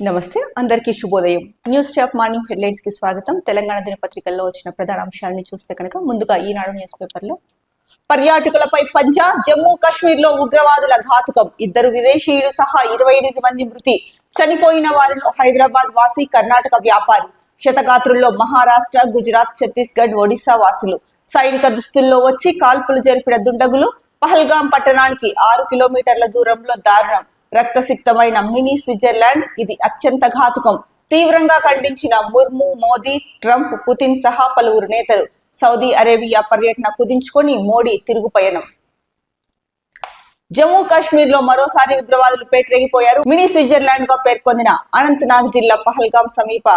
నమస్తే అందరికీ శుభోదయం. న్యూస్ స్టాప్ మార్నింగ్ హెడ్లైన్స్ కి స్వాగతం. తెలంగాణ దినపత్రికల్లో వచ్చిన ప్రధాన అంశాలను చూస్తే కనుక ముందుగా ఈనాడు న్యూస్ పేపర్లో పర్యాటకులపై పంజా, జమ్మూ కాశ్మీర్ లో ఉగ్రవాదుల ఘాతుకం, 2 విదేశీయులు సహా 28 మంది మృతి, చనిపోయిన వారిలో హైదరాబాద్ వాసి, కర్ణాటక వ్యాపారి, క్షతగాత్రుల్లో మహారాష్ట్ర, గుజరాత్, ఛత్తీస్గఢ్, ఒడిశా వాసులు, సైనిక దుస్తుల్లో వచ్చి కాల్పులు జరిపిన దుండగులు, పహల్గాం పట్టణానికి 6 కిలోమీటర్ల దూరంలో దారుణం, రక్తసిక్తమైన మినీ స్విట్జర్లాండ్, ఇది అత్యంత ఘాతుకం, తీవ్రంగా ఖండించిన ముర్ము, మోదీ, ట్రంప్, పుతిన్ సహా పలువురు నేతలు. సౌదీ అరేబియా పర్యటన కుదించుకొని మోడీ తిరుగు పయనం. జమ్మూ కాశ్మీర్ లో మరోసారి ఉగ్రవాదులు పేటరేగిపోయారు. మినీ స్విట్జర్లాండ్ గా పేర్కొందిన అనంతనాగ్ జిల్లా పహల్గాం సమీప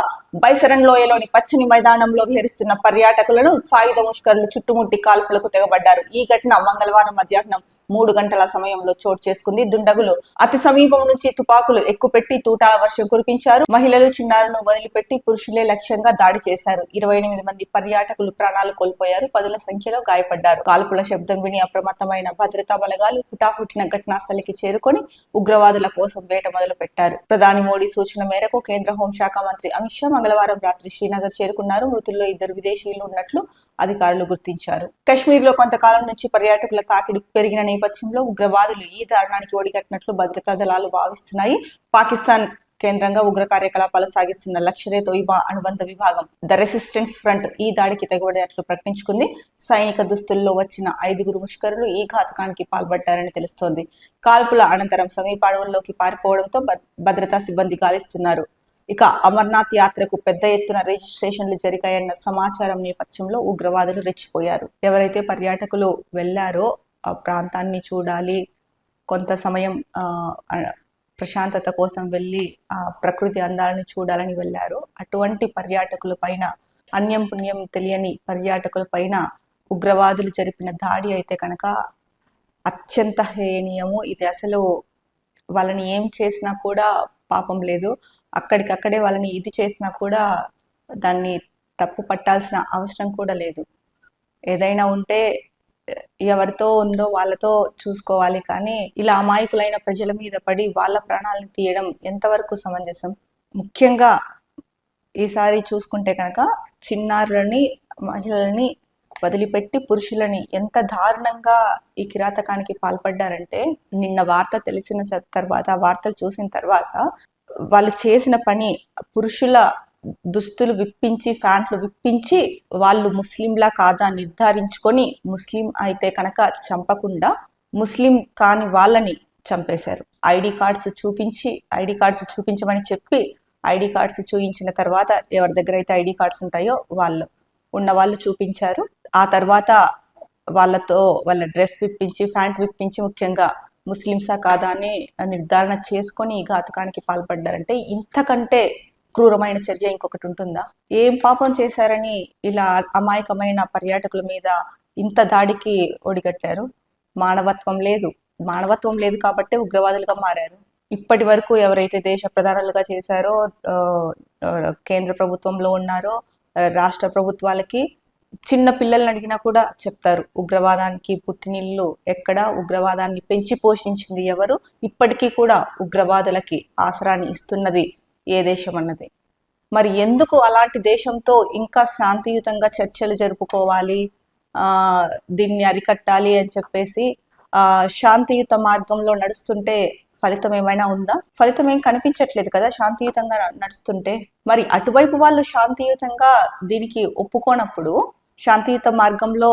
బైసరన్ లోయలోని పచ్చని మైదానంలో విహరిస్తున్న పర్యాటకులను సాయుధ ముష్కరులు చుట్టుముట్టి కాల్పులకు తెగబడ్డారు. ఈ ఘటన మంగళవారం మధ్యాహ్నం 3 గంటల సమయంలో చోటు చేసుకుంది. దుండగులు అతి సమీపం నుంచి తుపాకులు ఎక్కుపెట్టి తూటాల వర్షం కురిపించారు. మహిళలు, చిన్నారులను వదిలిపెట్టి పురుషులే లక్ష్యంగా దాడి చేశారు. 28 మంది పర్యాటకులు ప్రాణాలు కోల్పోయారు. పదుల సంఖ్యలో గాయపడ్డారు. కాల్పుల శబ్దం విని అప్రమత్తమైన భద్రతా బలగాలు హుటాహుటిన ఘటనాస్థలికి చేరుకొని ఉగ్రవాదుల కోసం వేట మొదలు పెట్టారు. ప్రధాని మోడీ సూచన మేరకు కేంద్ర హోంశాఖ మంత్రి అమిత్ షా మంగళవారం రాత్రి శ్రీనగర్ చేరుకున్నారు. మృతుల్లో 2 విదేశీయులు ఉన్నట్లు అధికారులు గుర్తించారు. కశ్మీర్ లో కొంతకాలం నుంచి పర్యాటకుల తాకిడి పెరిగిన నేపథ్యంలో ఉగ్రవాదులు ఈ దారుణానికి ఒడిగట్టినట్లు భద్రతా దళాలు భావిస్తున్నాయి. పాకిస్తాన్ కేంద్రంగా ఉగ్ర కార్యకలాపాలు సాగిస్తున్న లష్కరే తోయిబా అనుబంధ విభాగం ద రెసిస్టెన్స్ ఫ్రంట్ ఈ దాడికి తెగబడినట్లు ప్రకటించుకుంది. సైనిక దుస్తుల్లో వచ్చిన 5 ముష్కరులు ఈ ఘాతుకానికి పాల్పడ్డారని తెలుస్తోంది. కాల్పుల అనంతరం సమీప అడవుల్లోకి పారిపోవడంతో భద్రతా సిబ్బంది గాలిస్తున్నారు. ఇక అమర్నాథ్ యాత్రకు పెద్ద ఎత్తున రిజిస్ట్రేషన్లు జరిగాయన్న సమాచారం నేపథ్యంలో ఉగ్రవాదులు రెచ్చిపోయారు. ఎవరైతే పర్యాటకులు వెళ్లారో ఆ ప్రాంతాన్ని చూడాలి, కొంత సమయం ప్రశాంతత కోసం వెళ్ళి ఆ ప్రకృతి అందాలను చూడాలని వెళ్ళారు. అటువంటి పర్యాటకుల పైన, అన్యం పుణ్యం తెలియని పర్యాటకుల పైన ఉగ్రవాదులు జరిపిన దాడి అయితే కనుక అత్యంత హేయనీయము. ఇది అసలు వాళ్ళని ఏం చేసినా కూడా పాపం లేదు. అక్కడికక్కడే వాళ్ళని ఇది చేసినా కూడా దాన్ని తప్పు పట్టాల్సిన అవసరం కూడా లేదు. ఏదైనా ఉంటే ఎవరితో ఉందో వాళ్ళతో చూసుకోవాలి, కానీ ఇలా అమాయకులైన ప్రజల మీద పడి వాళ్ళ ప్రాణాలను తీయడం ఎంతవరకు సమంజసం? ముఖ్యంగా ఈసారి చూసుకుంటే కనుక చిన్నారులని, మహిళల్ని వదిలిపెట్టి పురుషులని ఎంత దారుణంగా ఈ కిరాతకానికి పాల్పడ్డారంటే, నిన్న వార్త తెలిసిన తర్వాత, వార్తలు చూసిన తర్వాత వాళ్ళు చేసిన పని, పురుషుల దుస్తులు విప్పించి, ప్యాంట్లు విప్పించి వాళ్ళు ముస్లింలా కాదా నిర్ధారించుకొని, ముస్లిం అయితే కనుక చంపకుండా ముస్లిం కాని వాళ్ళని చంపేశారు. ఐడి కార్డ్స్ చూపించమని చెప్పి ఐడి కార్డ్స్ చూపించిన తర్వాత ఎవరి దగ్గర అయితే ఐడి కార్డ్స్ ఉంటాయో వాళ్ళు చూపించారు. ఆ తర్వాత వాళ్ళ డ్రెస్ విప్పించి, ప్యాంట్ విప్పించి ముఖ్యంగా ముస్లింసా కాదా అని నిర్ధారణ చేసుకొని ఈ ఘాతుకానికి పాల్పడ్డారంటే ఇంతకంటే క్రూరమైన చర్య ఇంకొకటి ఉంటుందా? ఏం పాపం చేశారని ఇలా అమాయకమైన పర్యాటకుల మీద ఇంత దాడికి ఒడిగట్టారు? మానవత్వం లేదు కాబట్టే ఉగ్రవాదులుగా మారారు. ఇప్పటి వరకు ఎవరైతే దేశ ప్రధానులుగా చేశారో, కేంద్ర ప్రభుత్వంలో ఉన్నారో, రాష్ట్ర ప్రభుత్వాలకి చిన్న పిల్లల్ని అడిగినా కూడా చెప్తారు ఉగ్రవాదానికి పుట్టినిల్లు ఎక్కడ, ఉగ్రవాదాన్ని పెంచి పోషించింది ఎవరు, ఇప్పటికీ కూడా ఉగ్రవాదులకి ఆసరాన్ని ఇస్తున్నది ఏ దేశం అన్నది. మరి ఎందుకు అలాంటి దేశంతో ఇంకా శాంతియుతంగా చర్చలు జరుపుకోవాలి, దీన్ని అరికట్టాలి అని చెప్పేసి శాంతియుత మార్గంలో నడుస్తుంటే ఫలితం ఏమైనా ఉందా? ఫలితం ఏం కనిపించట్లేదు కదా శాంతియుతంగా నడుస్తుంటే. మరి అటువైపు వాళ్ళు శాంతియుతంగా దీనికి ఒప్పుకోనప్పుడు, శాంతియుత మార్గంలో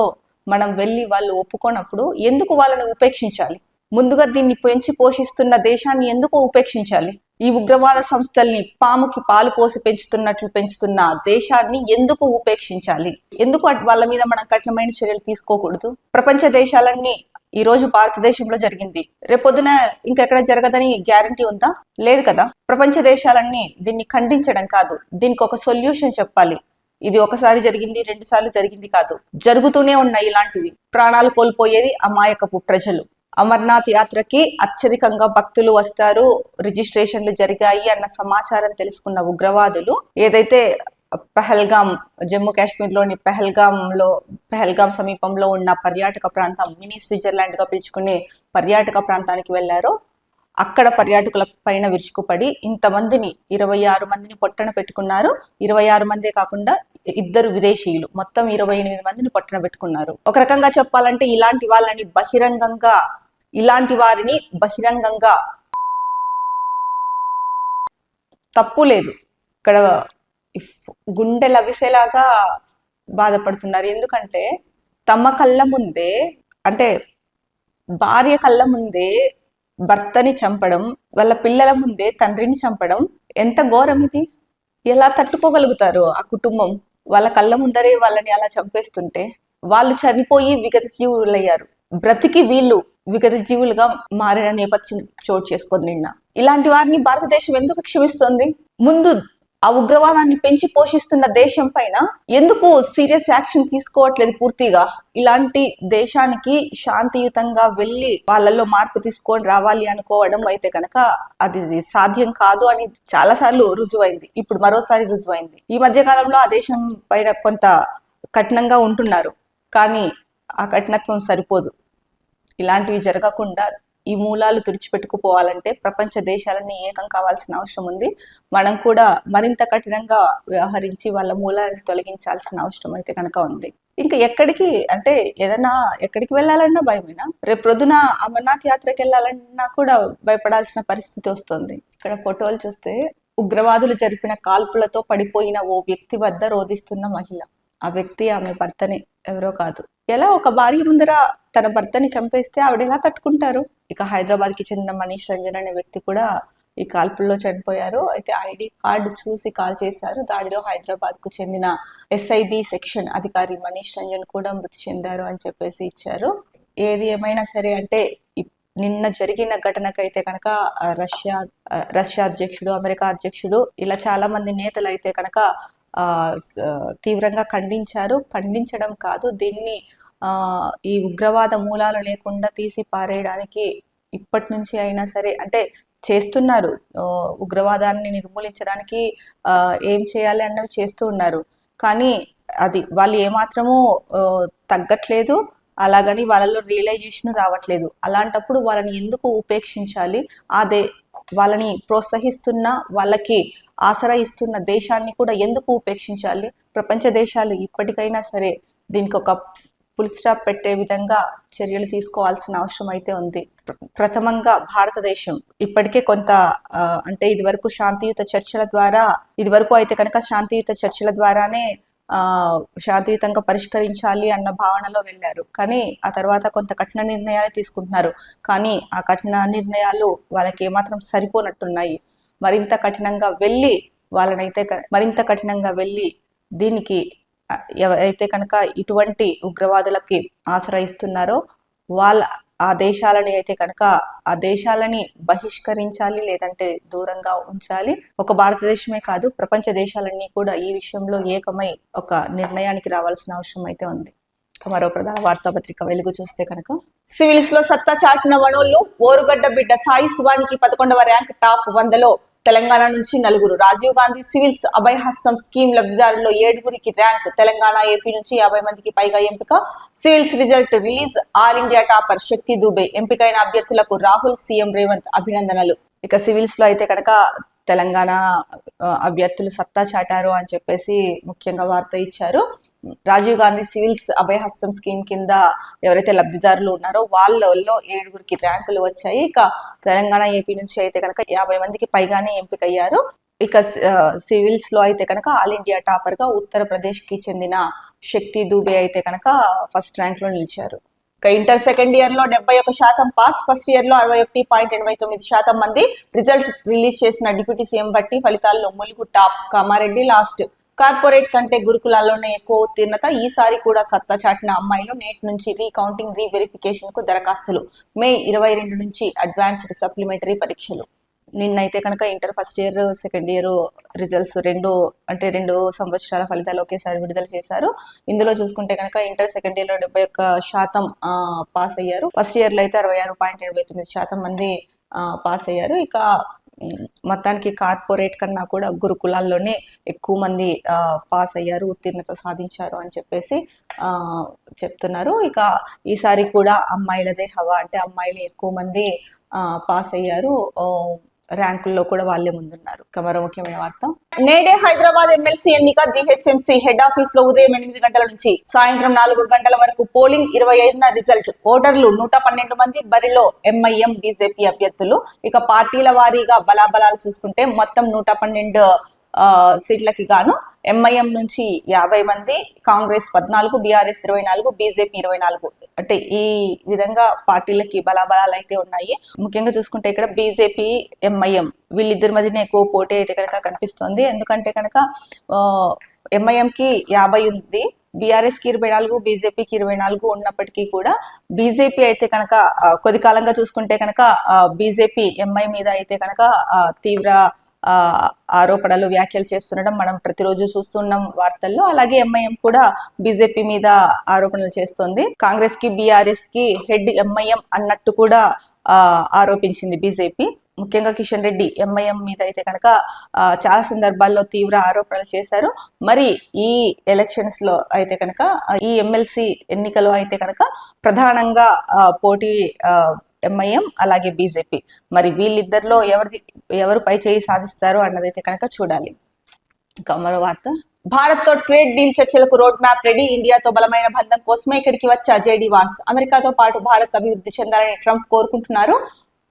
మనం వెళ్ళి వాళ్ళు ఒప్పుకోనప్పుడు ఎందుకు వాళ్ళని ఉపేక్షించాలి? ముందుగా దీన్ని పెంచి పోషిస్తున్న దేశాన్ని ఎందుకు ఉపేక్షించాలి? ఈ ఉగ్రవాద సంస్థల్ని పాముకి పాలు పోసి పెంచుతున్న దేశాన్ని ఎందుకు ఉపేక్షించాలి? ఎందుకు వాళ్ళ మీద మనం కఠినమైన చర్యలు తీసుకోకూడదు? ప్రపంచ దేశాలన్నీ ఈ రోజు భారతదేశంలో జరిగింది, రేపొద్దున ఇంకెక్కడ జరగదని గ్యారంటీ ఉందా? లేదు కదా. ప్రపంచ దేశాలన్నీ దీన్ని ఖండించడం కాదు, దీనికి ఒక సొల్యూషన్ చెప్పాలి. ఇది ఒకసారి జరిగింది, 2 సార్లు జరిగింది కాదు, జరుగుతూనే ఉన్నాయి ఇలాంటివి. ప్రాణాలు కోల్పోయేది అమాయకపు ప్రజలు. అమర్నాథ్ యాత్రకి అత్యధికంగా భక్తులు వస్తారు, రిజిస్ట్రేషన్లు జరిగాయి అన్న సమాచారం తెలుసుకున్న ఉగ్రవాదులు ఏదైతే పహల్గాం, జమ్మూ కాశ్మీర్ లోని పహల్గాం సమీపంలో ఉన్న పర్యాటక ప్రాంతం, మినీ స్విట్జర్లాండ్ గా పిలుచుకునే పర్యాటక ప్రాంతానికి వెళ్లారో అక్కడ పర్యాటకుల పైన విరుచుకుపడి ఇంతమందిని 26 మందిని పొట్టన పెట్టుకున్నారు. 26 మందే కాకుండా 2 విదేశీయులు, మొత్తం 28 మందిని పొట్టన పెట్టుకున్నారు. ఒక రకంగా చెప్పాలంటే ఇలాంటి వారిని బహిరంగంగా తప్పు లేదు, ఇక్కడ గుండె లవిసేలాగా బాధపడుతున్నారు. ఎందుకంటే తమ కళ్ళ ముందే, అంటే భార్య కళ్ళ ముందే భర్తని చంపడం, వాళ్ళ పిల్లల ముందే తండ్రిని చంపడం ఎంత ఘోరం ఇది. ఎలా తట్టుకోగలుగుతారు ఆ కుటుంబం? వాళ్ళ కళ్ళ ముందరే వాళ్ళని అలా చంపేస్తుంటే వాళ్ళు చనిపోయి విగత జీవులయ్యారు, బ్రతికి వీళ్ళు విగత జీవులుగా మారిన నేపథ్యం చోటు చేసుకొని నిన్న. ఇలాంటి వారిని భారతదేశం ఎందుకు క్షమిస్తుంది? ముందు ఆ ఉగ్రవాదాన్ని పెంచి పోషిస్తున్న దేశం పైన ఎందుకు సీరియస్ యాక్షన్ తీసుకోవట్లేదు? పూర్తిగా ఇలాంటి దేశానికి శాంతియుతంగా వెళ్ళి వాళ్ళల్లో మార్పు తీసుకొని రావాలి అనుకోవడం అయితే కనుక అది సాధ్యం కాదు అని చాలా సార్లు రుజువైంది. ఇప్పుడు మరోసారి రుజువైంది. ఈ మధ్య కాలంలో ఆ దేశం పైన కొంత కఠినంగా ఉంటున్నారు, కానీ ఆ కఠినత్వం సరిపోదు. ఇలాంటివి జరగకుండా ఈ మూలాలు తుడిచిపెట్టుకుపోవాలంటే ప్రపంచ దేశాలన్నీ ఏకం కావాల్సిన అవసరం ఉంది. మనం కూడా మరింత కఠినంగా వ్యవహరించి వాళ్ళ మూలాలను తొలగించాల్సిన అవసరం అయితే కనుక ఉంది. ఇంకా ఎక్కడికి వెళ్ళాలన్నా భయమేనా? రేపు ప్రొద్దున అమర్నాథ్ యాత్రకి వెళ్ళాలన్నా కూడా భయపడాల్సిన పరిస్థితి వస్తుంది. ఇక్కడ ఫోటోలు చూస్తే ఉగ్రవాదులు జరిపిన కాల్పులతో పడిపోయిన ఓ వ్యక్తి వద్ద రోధిస్తున్న మహిళ. ఆ వ్యక్తి ఆమె భర్తని, ఎవరో కాదు. ఎలా ఒక భార్య ముందర తన భర్తని చంపేస్తే ఆవిడ ఎలా తట్టుకుంటారు? ఇక హైదరాబాద్ కి చెందిన మనీష్ రంజన్ అనే వ్యక్తి కూడా ఈ కాల్పుల్లో చనిపోయారు. అయితే ఐడి కార్డు చూసి కాల్ చేశారు. దాడిలో హైదరాబాద్ కు చెందిన ఎస్ఐబి సెక్షన్ అధికారి మనీష్ రంజన్ కూడా మృతి చెందారు అని చెప్పేసి ఇచ్చారు. ఏది ఏమైనా సరే, అంటే నిన్న జరిగిన ఘటనకైతే కనుక రష్యా అధ్యక్షుడు, అమెరికా అధ్యక్షుడు, ఇలా చాలా మంది నేతలు అయితే కనుక తీవ్రంగా ఖండించారు. ఖండించడం కాదు, దీన్ని ఈ ఉగ్రవాద మూలాలు లేకుండా తీసి పారేయడానికి ఇప్పటి నుంచి అయినా సరే, అంటే చేస్తున్నారు, ఉగ్రవాదాన్ని నిర్మూలించడానికి ఏం చేయాలి అన్నవి చేస్తూ ఉన్నారు. కానీ అది వాళ్ళు ఏమాత్రమూ తగ్గట్లేదు, అలాగని వాళ్ళలో రియలైజేషన్ రావట్లేదు. అలాంటప్పుడు వాళ్ళని ఎందుకు ఉపేక్షించాలి? వాళ్ళని ప్రోత్సహిస్తున్న, వాళ్ళకి ఆసరా ఇస్తున్న దేశాన్ని కూడా ఎందుకు ఉపేక్షించాలి? ప్రపంచ దేశాలు ఇప్పటికైనా సరే దీనికి ఒక ఫుల్ స్టాప్ పెట్టే విధంగా చర్యలు తీసుకోవాల్సిన అవసరం అయితే ఉంది. ప్రథమంగా భారతదేశం ఇప్పటికే కొంత అంటే ఇదివరకు అయితే కనుక శాంతియుత చర్చల ద్వారానే శాంతియుతంగా పరిష్కరించాలి అన్న భావనలో వెళ్ళారు. కానీ ఆ తర్వాత కొంత కఠిన నిర్ణయాలు తీసుకుంటున్నారు. కానీ ఆ కఠిన నిర్ణయాలు వాళ్ళకి ఏమాత్రం సరిపోనట్టున్నాయి. మరింత కఠినంగా వెళ్ళి దీనికి ఎవరైతే కనుక ఇటువంటి ఉగ్రవాదులకి ఆశ్రయిస్తున్నారో ఆ దేశాలని బహిష్కరించాలి, లేదంటే దూరంగా ఉంచాలి. ఒక భారతదేశమే కాదు, ప్రపంచ దేశాలన్నీ కూడా ఈ విషయంలో ఏకమై ఒక నిర్ణయానికి రావాల్సిన అవసరం అయితే ఉంది. మరో ప్రధాన వార్తాపత్రిక వెలుగు చూస్తే కనుక సివిల్స్ లో సత్తా చాటిన వనోళ్లు. ఓరుగడ్డ బిడ్డ సాయి శివానికి 11వ ర్యాంక్, టాప్ 100లో తెలంగాణ నుంచి 4. రాజీవ్ గాంధీ సివిల్స్ అభయహస్తం స్కీమ్ లబ్ధిదారుల్లో 7 ర్యాంక్. తెలంగాణ, ఏపీ నుంచి 50 మందికి పైగా ఎంపిక. Civils result release. All India topper Shakti Dubey. ఎంపికైన అభ్యర్థులకు రాహుల్, సీఎం రేవంత్ అభినందనలు. ఇక సివిల్స్ లో అయితే కనుక తెలంగాణ అభ్యర్థులు సత్తా చాటారు అని చెప్పేసి ముఖ్యంగా వార్త ఇచ్చారు. రాజీవ్ గాంధీ సివిల్స్ అభయహస్తం స్కీమ్ కింద ఎవరైతే లబ్ధిదారులు ఉన్నారో వాళ్ళలో 7 ర్యాంకులు వచ్చాయి. ఇక తెలంగాణ, ఏపీ నుంచి అయితే కనుక 50 మందికి పైగానే ఎంపికయ్యారు. ఇక సివిల్స్ లో అయితే కనుక ఆల్ ఇండియా టాపర్ గా ఉత్తరప్రదేశ్ కి చెందిన శక్తి దూబే అయితే కనుక ఫస్ట్ ర్యాంక్ లో నిలిచారు. ఇక ఇంటర్ సెకండ్ ఇయర్ లో 71% పాస్, ఫస్ట్ ఇయర్ లో 61.89% మంది. రిజల్ట్స్ రిలీజ్ చేసిన డిప్యూటీ సీఎం బట్టి ఫలితాల్లో Mulugu top, Kamareddy last. Corporate కంటే గురుకులాల్లోనే ఎక్కువ ఉత్తీర్ణత. ఈసారి కూడా సత్తా చాటిన అమ్మాయిలు. నేటి నుంచి రీకౌంటింగ్, రీవెరిఫికేషన్ కు దరఖాస్తులు. మే 22 నుంచి అడ్వాన్స్డ్ సప్లిమెంటరీ పరీక్షలు. నిన్నైతే కనుక inter first year, second year results 2 సంవత్సరాల ఫలితాలు ఒకేసారి విడుదల చేశారు. ఇందులో చూసుకుంటే కనుక ఇంటర్ సెకండ్ ఇయర్ లో 71% పాస్ అయ్యారు. ఫస్ట్ ఇయర్ లో అయితే 66.89% మంది పాస్ అయ్యారు. ఇక మొత్తానికి కార్పొరేట్ కన్నా కూడా గురుకులాల్లోనే ఎక్కువ మంది పాస్ అయ్యారు, ఉత్తీర్ణత సాధించారు అని చెప్పేసి చెప్తున్నారు. ఇక ఈసారి కూడా అమ్మాయిలదే హవా, అంటే అమ్మాయిలు ఎక్కువ మంది పాస్ అయ్యారు, ర్యాంకుల్లో కూడా వాళ్ళే ముందున్నారు. మరో ముఖ్యమైన వార్త, నేడే హైదరాబాద్ ఎమ్మెల్సీ ఎన్నిక. జిహెచ్ఎంసీ హెడ్ ఆఫీస్ లో ఉదయం 8 గంటల నుంచి సాయంత్రం 4 గంటల వరకు పోలింగ్. 25న రిజల్ట్. ఓటర్లు 112 మంది, బరిలో ఎంఐఎం బీజేపీ అభ్యర్థులు. ఇక పార్టీల వారీగా బలాబలాలు చూసుకుంటే మొత్తం 112 సీట్లకి గాను ఎంఐఎం నుంచి 50 మంది, కాంగ్రెస్ 14, బీఆర్ఎస్ 24, బీజేపీ 24. అంటే ఈ విధంగా పార్టీలకి బలాబలాలు అయితే ఉన్నాయి. ముఖ్యంగా చూసుకుంటే ఇక్కడ బీజేపీ, ఎంఐఎం వీళ్ళిద్దరి మధ్యనే ఎక్కువ పోటీ అయితే కనుక కనిపిస్తుంది. ఎందుకంటే కనుక ఎంఐఎం కి 50 ఉంది, బీఆర్ఎస్ కి 24, బీజేపీకి 24 ఉన్నప్పటికీ కూడా బీజేపీ అయితే కనుక కొద్ది కాలంగా చూసుకుంటే కనుక బీజేపీ ఎంఐ మీద అయితే కనుక తీవ్ర ఆరోపణలు, వ్యాఖ్యలు చేస్తుండడం మనం ప్రతిరోజు చూస్తున్నాం వార్తల్లో. అలాగే ఎంఐఎం కూడా బీజేపీ మీద ఆరోపణలు చేస్తోంది. కాంగ్రెస్ కి, బీఆర్ఎస్ కి హెడ్ ఎంఐఎం అన్నట్టు కూడా ఆరోపించింది బీజేపీ. ముఖ్యంగా కిషన్ రెడ్డి ఎంఐఎం మీద అయితే కనుక చాలా సందర్భాల్లో తీవ్ర ఆరోపణలు చేశారు. మరి ఈ ఎలక్షన్స్ లో అయితే కనుక ఈ ఎమ్మెల్సీ ఎన్నికలో అయితే కనుక ప్రధానంగా పోటీ ఎంఐఎం అలాగే బీజేపీ. మరి వీళ్ళిద్దరిలో ఎవరు పై చేయి సాధిస్తారు అన్నదైతే కనుక చూడాలి. ఇంకా మరో వార్త, భారత్ తో ట్రేడ్ డీల్ చర్చలకు రోడ్ మ్యాప్ రెడీ. ఇండియాతో బలమైన బంధం కోసమే ఇక్కడికి వచ్చా జేడీ వాన్స్. అమెరికాతో పాటు భారత్ అభివృద్ధి చెందాలని ట్రంప్ కోరుకుంటున్నారు.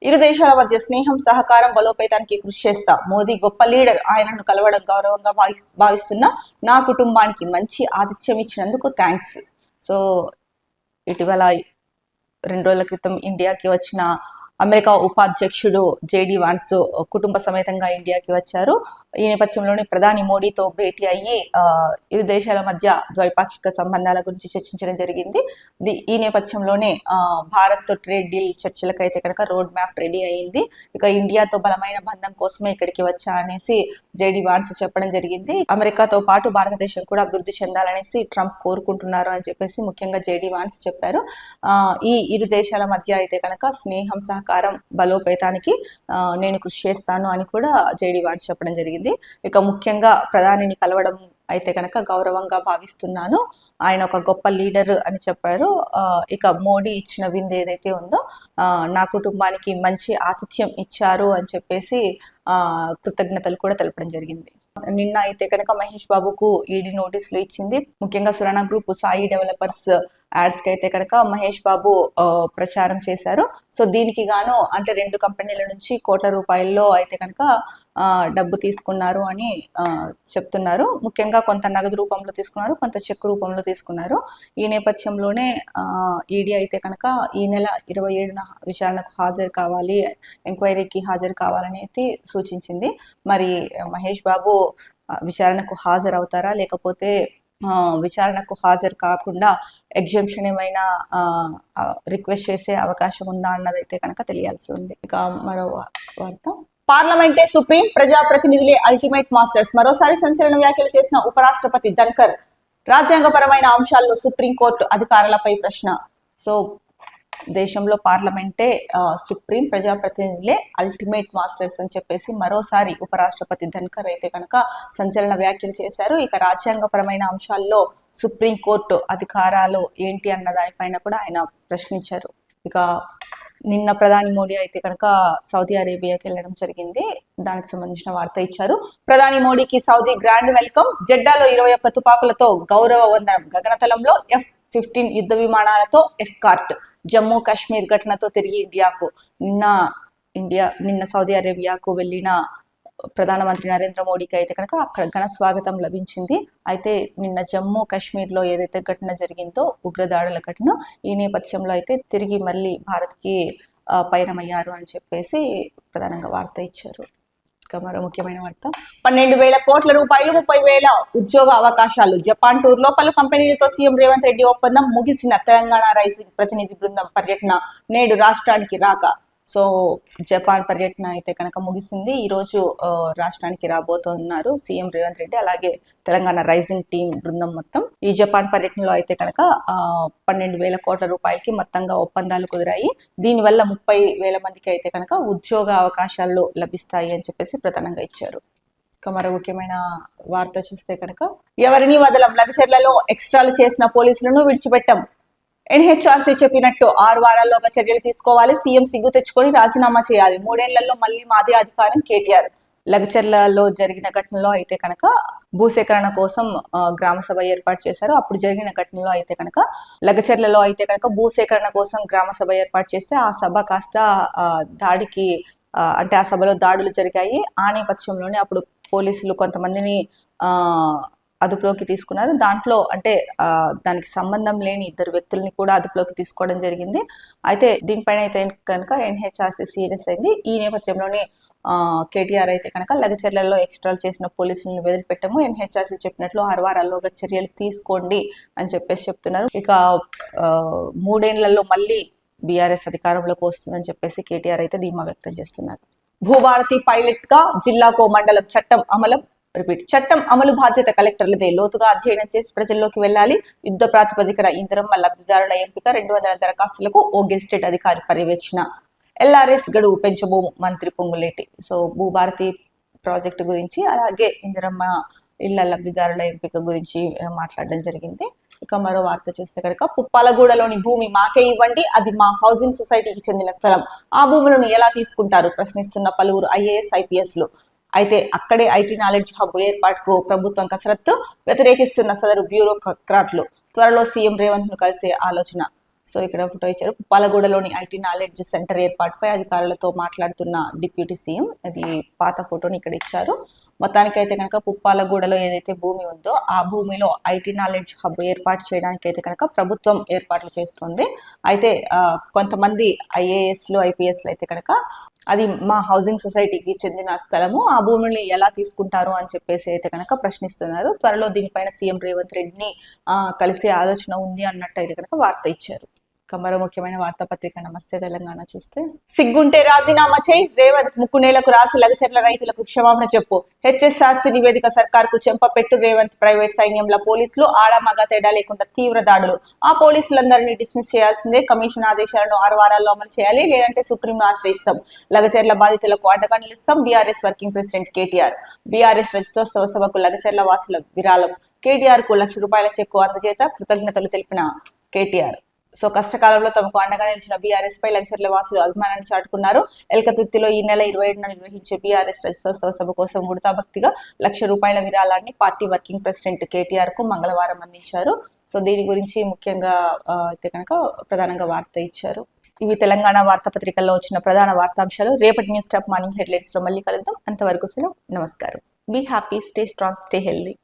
ఇరు దేశాల మధ్య స్నేహం, సహకారం బలోపేతానికి కృషి చేస్తా. మోదీ గొప్ప లీడర్, ఆయనను కలవడం గౌరవంగా భావిస్తున్నా. నా కుటుంబానికి మంచి ఆతిథ్యం ఇచ్చినందుకు థ్యాంక్స్. సో ఇటీవల 2 రోజుల క్రితం ఇండియాకి వచ్చిన అమెరికా ఉపాధ్యక్షుడు జేడీ వాన్స్ కుటుంబ సమేతంగా ఇండియాకి వచ్చారు. ఈ నేపథ్యంలోనే ప్రధాని మోడీతో భేటీ అయ్యి ఇరు దేశాల మధ్య ద్వైపాక్షిక సంబంధాల గురించి చర్చించడం జరిగింది. ఈ నేపథ్యంలోనే భారత్ తో ట్రేడ్ డీల్ చర్చలకు అయితే కనుక రోడ్ మ్యాప్ రెడీ అయ్యింది. ఇక ఇండియాతో బలమైన బంధం కోసమే ఇక్కడికి వచ్చా అనేసి జేడీ వాన్స్ చెప్పడం జరిగింది. అమెరికాతో పాటు భారతదేశం కూడా అభివృద్ధి చెందాలనేసి ట్రంప్ కోరుకుంటున్నారు అని చెప్పేసి ముఖ్యంగా జేడీ వాన్స్ చెప్పారు. ఈ ఇరు దేశాల మధ్య అయితే కనుక స్నేహం, సహకారం బలోపేతానికి నేను కృషి చేస్తాను అని కూడా జేడీ వాన్స్ చెప్పడం జరిగింది. ఇక ముఖ్యంగా ప్రధానిని కలవడం అయితే కనుక గౌరవంగా భావిస్తున్నాను, ఆయన ఒక గొప్ప లీడర్ అని చెప్పారు. ఇక మోడీ ఇచ్చిన విందు ఏదైతే ఉందో నా కుటుంబానికి మంచి ఆతిథ్యం ఇచ్చారు అని చెప్పేసి కృతజ్ఞతలు కూడా తెలపడం జరిగింది. నిన్న అయితే కనుక మహేష్ బాబుకు ఈడీ నోటీసులు ఇచ్చింది. ముఖ్యంగా సురణ గ్రూప్, సాయి డెవలపర్స్ యాడ్స్ కి అయితే కనుక మహేష్ బాబు ప్రచారం చేశారు. సో దీనికి గాను అంటే 2 కంపెనీల నుంచి కోట్ల రూపాయల్లో అయితే కనుక డబ్బు తీసుకున్నారు అని చెప్తున్నారు. ముఖ్యంగా కొంత నగదు రూపంలో తీసుకున్నారు, కొంత చెక్ రూపంలో తీసుకున్నారు. ఈ నేపథ్యంలోనే ఈడీ అయితే కనుక ఈ నెల 27న విచారణకు హాజరు కావాలి, ఎంక్వైరీకి హాజరు కావాలని అయితే సూచించింది. మరి మహేష్ బాబు విచారణకు హాజరవుతారా, లేకపోతే విచారణకు హాజరు కాకుండా ఎగ్జంప్షన్ ఏమైనా రిక్వెస్ట్ చేసే అవకాశం ఉందా అన్నదైతే కనుక తెలియాల్సి ఉంది. ఇక మరో వార్త, పార్లమెంటే సుప్రీం, ప్రజాప్రతినిధులే అల్టిమేట్ మాస్టర్స్. మరోసారి సంచలన వ్యాఖ్యలు చేసిన ఉపరాష్ట్రపతి ధన్కర్. రాజ్యాంగపరమైన అంశాల్లో సుప్రీంకోర్టు అధికారులపై ప్రశ్న. సో దేశంలో పార్లమెంటే సుప్రీం, ప్రజాప్రతినిధులే అల్టిమేట్ మాస్టర్స్ అని చెప్పేసి మరోసారి ఉపరాష్ట్రపతి ధన్కర్ అయితే కనుక సంచలన వ్యాఖ్యలు చేశారు. ఇక రాజ్యాంగపరమైన అంశాల్లో సుప్రీంకోర్టు అధికారాలు ఏంటి అన్న దానిపైన కూడా ఆయన ప్రశ్నించారు. ఇక నిన్న ప్రధాని మోడీ అయితే కనుక సౌదీ అరేబియాకి వెళ్ళడం జరిగింది. దానికి సంబంధించిన వార్త ఇచ్చారు. ప్రధాని మోడీకి సౌదీ గ్రాండ్ వెల్కమ్. జెడ్డాలో 21 తుపాకులతో గౌరవ వందనం. గగనతలంలో F-15 యుద్ధ విమానాలతో ఎస్కార్ట్. జమ్మూ కాశ్మీర్ ఘటనతో తిరిగి ఇండియాకు. నిన్న సౌదీ అరేబియాకు వెళ్ళిన ప్రధానమంత్రి నరేంద్ర మోడీకి అయితే కనుక అక్కడ ఘన స్వాగతం లభించింది. అయితే నిన్న జమ్మూ కాశ్మీర్ లో ఏదైతే ఘటన జరిగిందో, ఉగ్రదాడుల ఘటన, ఈ నేపథ్యంలో అయితే తిరిగి మళ్ళీ భారత్కి పయనమయ్యారు అని చెప్పేసి ప్రధానంగా వార్త ఇచ్చారు. ఇక మరో ముఖ్యమైన వార్త, 12,000 కోట్ల రూపాయలు, 30,000 ఉద్యోగ అవకాశాలు. జపాన్ టూర్ లో పలు కంపెనీలతో సీఎం రేవంత్ రెడ్డి ఒప్పందం ముగిసిన. తెలంగాణ రైజింగ్ ప్రతినిధి బృందం పర్యటన నేడు రాష్ట్రానికి రాక. సో జపాన్ పర్యటన అయితే కనుక ముగిసింది. ఈ రోజు రాష్ట్రానికి రాబోతున్నారు సీఎం రేవంత్ రెడ్డి, అలాగే తెలంగాణ రైజింగ్ టీం బృందం మొత్తం. ఈ జపాన్ పర్యటనలో అయితే కనుక 12,000 కోట్ల రూపాయలకి మొత్తంగా ఒప్పందాలు కుదిరాయి. దీనివల్ల 30,000 మందికి అయితే కనుక ఉద్యోగ అవకాశాలు లభిస్తాయి అని చెప్పేసి ప్రధానంగా ఇచ్చారు. ఇక మరో ముఖ్యమైన వార్త చూస్తే కనుక, ఎవరిని వదలం, లగచర్లలో ఎక్స్ట్రాలు చేసిన పోలీసులను విడిచిపెట్టాం. ఎన్హెచ్ఆర్సీ చెప్పినట్టు 6 వారాల్లోగా చర్యలు తీసుకోవాలి. సీఎం సిగ్గు తెచ్చుకొని రాజీనామా చేయాలి. 3 ఏళ్లలో మళ్ళీ మాదే అధికారం కేటీఆర్. లగచర్లలో జరిగిన ఘటనలో అయితే కనుక భూసేకరణ కోసం గ్రామ సభ ఏర్పాటు చేశారు. అప్పుడు జరిగిన ఘటనలో అయితే కనుక లగచర్లలో అయితే కనుక భూసేకరణ కోసం గ్రామ సభ ఏర్పాటు చేస్తే ఆ సభ కాస్త దాడికి అంటే ఆ సభలో దాడులు జరిగాయి. ఆ నేపథ్యంలోనే అప్పుడు పోలీసులు కొంతమందిని అదుపులోకి తీసుకున్నారు. దాంట్లో అంటే దానికి సంబంధం లేని 2 వ్యక్తుల్ని కూడా అదుపులోకి తీసుకోవడం జరిగింది. అయితే దీనిపైన అయితే కనుక ఎన్హెచ్ఆర్సీ సీరియస్ అయింది. ఈ నేపథ్యంలోనే కేటీఆర్ అయితే కనుక లగచర్లలో ఎక్స్ట్రాల్ చేసిన పోలీసులను వదిలిపెట్టము, ఎన్హెచ్ఆర్సీ చెప్పినట్లు 6 వారాల్లోగా చర్యలు తీసుకోండి అని చెప్పేసి చెప్తున్నారు. ఇక 3 ఏళ్లలో మళ్ళీ బీఆర్ఎస్ అధికారంలోకి వస్తుందని చెప్పేసి కేటీఆర్ అయితే ధీమా వ్యక్తం చేస్తున్నారు. భూభారతి పైలట్ గా జిల్లాకో మండలం చట్టం అమలు బాధ్యత కలెక్టర్లదే. లోతుగా అధ్యయనం చేసి ప్రజల్లోకి వెళ్లాలి. యుద్ధ ప్రాతిపదికన ఇంధనం లబ్ధిదారుల ఎంపిక. 200 దరఖాస్తులకు ఓ గెజిటెడ్ అధికారి పర్యవేక్షణ. ఎల్ఆర్ఎస్ గడువు పెంచబో మంత్రి పొంగులేటి. సో భూభారతి ప్రాజెక్టు గురించి, అలాగే ఇందిరమ్మ ఇళ్ల లబ్ధిదారుల ఎంపిక గురించి మాట్లాడడం జరిగింది. ఇక మరో వార్త చూస్తే కనుక, పుప్పాలగూడలోని భూమి మాకే ఇవ్వండి, అది మా హౌసింగ్ సొసైటీకి చెందిన స్థలం, ఆ భూములను ఎలా తీసుకుంటారు ప్రశ్నిస్తున్న పలువురు ఐఏఎస్ ఐపీఎస్లు. అయితే అక్కడే ఐటీ నాలెడ్జ్ హబ్ ఏర్పాటుకు ప్రభుత్వం కసరత్తు, వ్యతిరేకిస్తున్న సదరు బ్యూరోక్రాట్లు. త్వరలో సీఎం రేవంత్ ను కలిసే ఆలోచన. సో ఇక్కడ ఫోటో ఇచ్చారు. పుప్పాలగూడలోని ఐటీ నాలెడ్జ్ సెంటర్ ఏర్పాటుపై అధికారులతో మాట్లాడుతున్న డిప్యూటీ సీఎం. అది పాత ఫోటోని ఇక్కడ ఇచ్చారు. మొత్తానికి అయితే కనుక పుప్పాలగూడలో ఏదైతే భూమి ఉందో ఆ భూమిలో ఐటీ నాలెడ్జ్ హబ్ ఏర్పాటు చేయడానికి అయితే కనుక ప్రభుత్వం ఏర్పాట్లు చేస్తుంది. అయితే కొంతమంది ఐఏఎస్లు ఐపీఎస్లు అయితే కనుక అది మా హౌసింగ్ సొసైటీకి చెందిన స్థలము, ఆ భూముల్ని ఎలా తీసుకుంటారు అని చెప్పేసి అయితే కనుక ప్రశ్నిస్తున్నారు. త్వరలో దీనిపైన సీఎం రేవంత్ రెడ్డిని కలిసే ఆలోచన ఉంది అన్నట్టు అయితే కనుక వార్త ఇచ్చారు. మరో ముఖ్యమైన వార్తాపత్రిక నమస్తే తెలంగాణ చూస్తే, సిగ్గుంటే రాజీనామా చేయి, రేవంత్ 3 నెలలకు రాసి లగచర్ల రైతులకు క్షమాపణ చెప్పు. హెచ్ఎస్ఆర్సీ నివేదిక సర్కార్కు చెంపపెట్టు రేవంత్. ప్రైవేట్ సైన్యంలో పోలీసులు ఆడమగ తేడా లేకుండా తీవ్ర దాడులు. ఆ పోలీసులందరినీ డిస్మిస్ చేయాల్సిందే. కమిషన్ ఆదేశాలను 6 వారాల్లో అమలు చేయాలి, లేదంటే సుప్రీంను ఆశ్రయిస్తాం. లగచర్ల బాధితులకు అండగా నిలుస్తాం. BRS working president KTR. BRS రజతోత్సవ సభకు లగచర్ల వాసుల విరాళం. కేటీఆర్ కు ₹1,00,000 చెక్కు అందజేత కృతజ్ఞతలు తెలిపిన కేటీఆర్. సో కష్టకాలంలో తమకు అండగా నిలిచిన బీఆర్ఎస్ పై లగచర్ల వాసులు అభిమానాన్ని చాటుకున్నారు. ఎల్కతుర్తిలో ఈ నెల 27న నిర్వహించే బీఆర్ఎస్ రజతోత్సవ సభ కోసం ఉడతా భక్తిగా ₹1,00,000 విరాళాన్ని పార్టీ వర్కింగ్ ప్రెసిడెంట్ కేటీఆర్ కు మంగళవారం అందించారు. సో దీని గురించి ముఖ్యంగా అయితే కనుక ప్రధానంగా వార్త ఇచ్చారు. ఇవి తెలంగాణ వార్తాపత్రికల్లో వచ్చిన ప్రధాన వార్తాంశాలు. రేపటి న్యూస్ టాప్ మార్నింగ్ హెడ్లైన్స్ లో మళ్ళీ కలుద్దాం. అంతవరకు సెలవు, నమస్కారం. Be happy, stay strong, stay healthy.